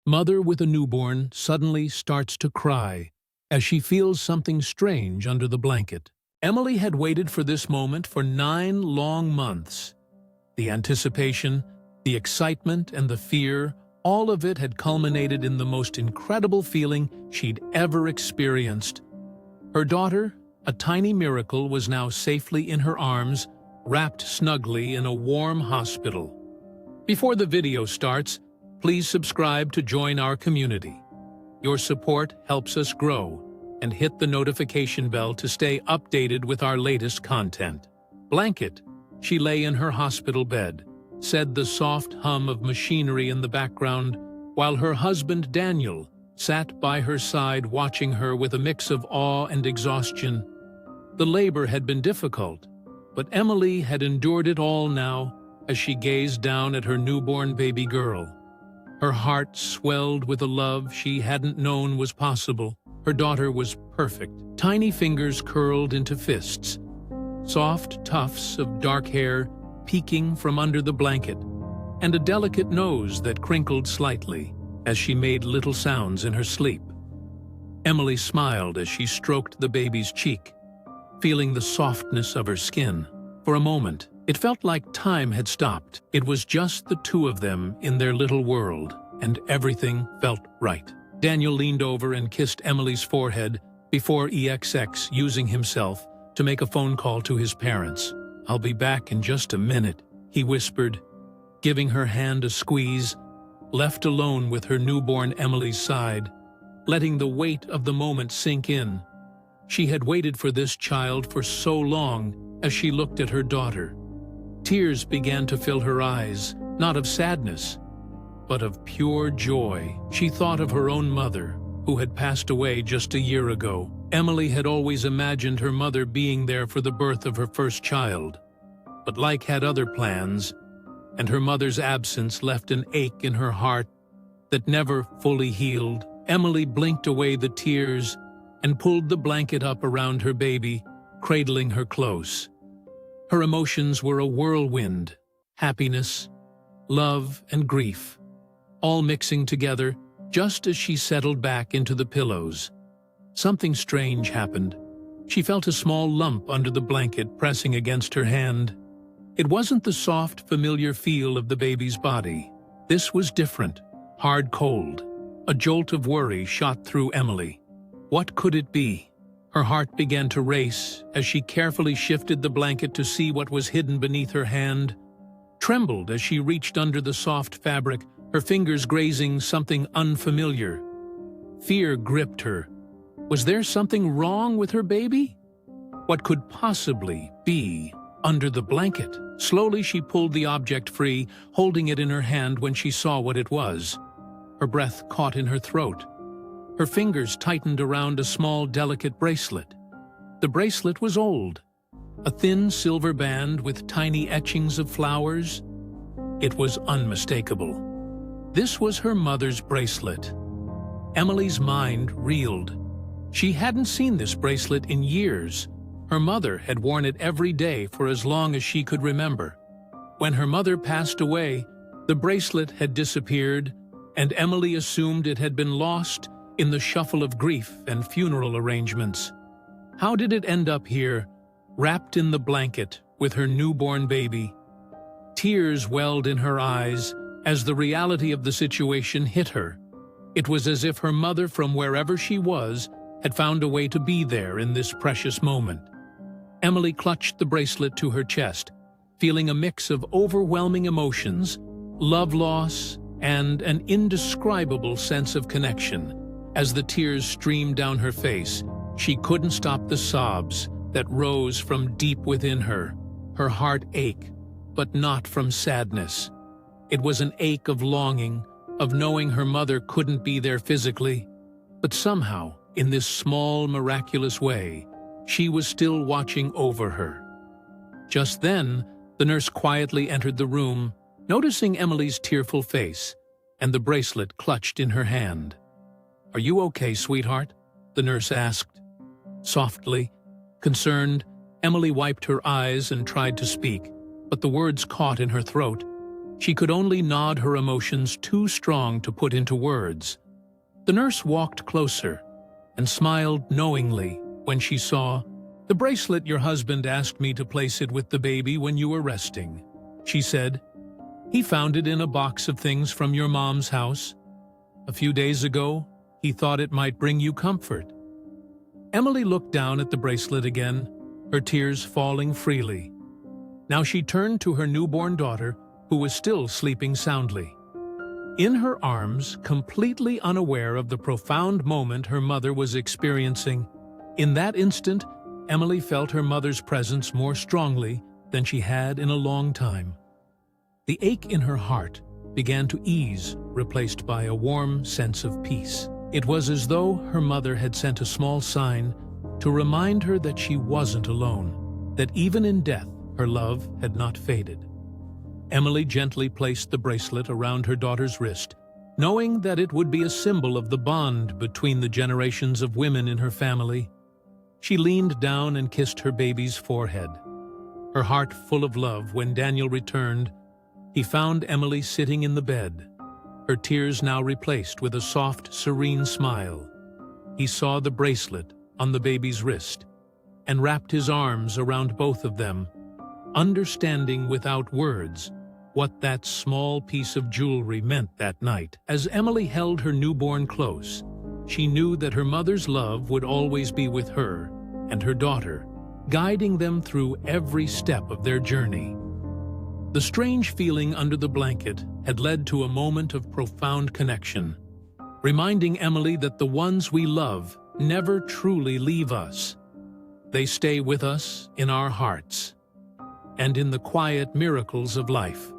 Mother with a newborn suddenly starts to cry as she feels something strange under the blanket. Emily had waited for this moment for 9 long months. The anticipation, the excitement, and the fear, all of it had culminated in the most incredible feeling she'd ever experienced. Her daughter, a tiny miracle, was now safely in her arms, wrapped snugly in a warm hospital. Before the video starts, please subscribe to join our community. Your support helps us grow, and hit the notification bell to stay updated with our latest content. Blanket. She lay in her hospital bed, said the soft hum of machinery in the background, while her husband Daniel sat by her side watching her with a mix of awe and exhaustion. The labor had been difficult, but Emily had endured it all now as she gazed down at her newborn baby girl. Her heart swelled with a love she hadn't known was possible. Her daughter was perfect. Tiny fingers curled into fists, soft tufts of dark hair peeking from under the blanket, and a delicate nose that crinkled slightly as she made little sounds in her sleep. Emily smiled as she stroked the baby's cheek, feeling the softness of her skin. For a moment, it felt like time had stopped. It was just the two of them in their little world, and everything felt right. Daniel leaned over and kissed Emily's forehead before using himself to make a phone call to his parents. "I'll be back in just a minute," he whispered, giving her hand a squeeze, left alone with her newborn Emily's side, letting the weight of the moment sink in. She had waited for this child for so long as she looked at her daughter. Tears began to fill her eyes, not of sadness, but of pure joy. She thought of her own mother, who had passed away just a year ago. Emily had always imagined her mother being there for the birth of her first child, but like had other plans, and her mother's absence left an ache in her heart that never fully healed. Emily blinked away the tears and pulled the blanket up around her baby, cradling her close. Her emotions were a whirlwind: happiness, love, and grief, all mixing together just as she settled back into the pillows. Something strange happened. She felt a small lump under the blanket pressing against her hand. It wasn't the soft, familiar feel of the baby's body. This was different, hard cold. A jolt of worry shot through Emily. What could it be? Her heart began to race as she carefully shifted the blanket to see what was hidden beneath her hand, trembled as she reached under the soft fabric, her fingers grazing something unfamiliar. Fear gripped her. Was there something wrong with her baby? What could possibly be under the blanket? Slowly she pulled the object free, holding it in her hand when she saw what it was. Her breath caught in her throat. Her fingers tightened around a small, delicate bracelet. The bracelet was old, a thin silver band with tiny etchings of flowers. It was unmistakable. This was her mother's bracelet. Emily's mind reeled. She hadn't seen this bracelet in years. Her mother had worn it every day for as long as she could remember. When her mother passed away, the bracelet had disappeared, and Emily assumed it had been lost in the shuffle of grief and funeral arrangements. How did it end up here, wrapped in the blanket with her newborn baby? Tears welled in her eyes as the reality of the situation hit her. It was as if her mother, from wherever she was, had found a way to be there in this precious moment. Emily clutched the bracelet to her chest, feeling a mix of overwhelming emotions, love loss, and an indescribable sense of connection. As the tears streamed down her face, she couldn't stop the sobs that rose from deep within her. Her heart ached, but not from sadness. It was an ache of longing, of knowing her mother couldn't be there physically, but somehow, in this small, miraculous way, she was still watching over her. Just then, the nurse quietly entered the room, noticing Emily's tearful face and the bracelet clutched in her hand. "Are you okay, sweetheart?" the nurse asked. Softly, concerned, Emily wiped her eyes and tried to speak, but the words caught in her throat. She could only nod, her emotions too strong to put into words. The nurse walked closer and smiled knowingly when she saw, "The bracelet your husband asked me to place it with the baby when you were resting," she said. "He found it in a box of things from your mom's house. A few days ago, he thought it might bring you comfort." Emily looked down at the bracelet again, her tears falling freely. Now she turned to her newborn daughter, who was still sleeping soundly. In her arms, completely unaware of the profound moment her mother was experiencing, in that instant, Emily felt her mother's presence more strongly than she had in a long time. The ache in her heart began to ease, replaced by a warm sense of peace. It was as though her mother had sent a small sign to remind her that she wasn't alone, that even in death, her love had not faded. Emily gently placed the bracelet around her daughter's wrist, knowing that it would be a symbol of the bond between the generations of women in her family. She leaned down and kissed her baby's forehead, her heart full of love. When Daniel returned, he found Emily sitting in the bed, her tears now replaced with a soft, serene smile. He saw the bracelet on the baby's wrist and wrapped his arms around both of them, understanding without words what that small piece of jewelry meant that night. As Emily held her newborn close, she knew that her mother's love would always be with her and her daughter, guiding them through every step of their journey. The strange feeling under the blanket had led to a moment of profound connection, reminding Emily that the ones we love never truly leave us. They stay with us in our hearts and in the quiet miracles of life.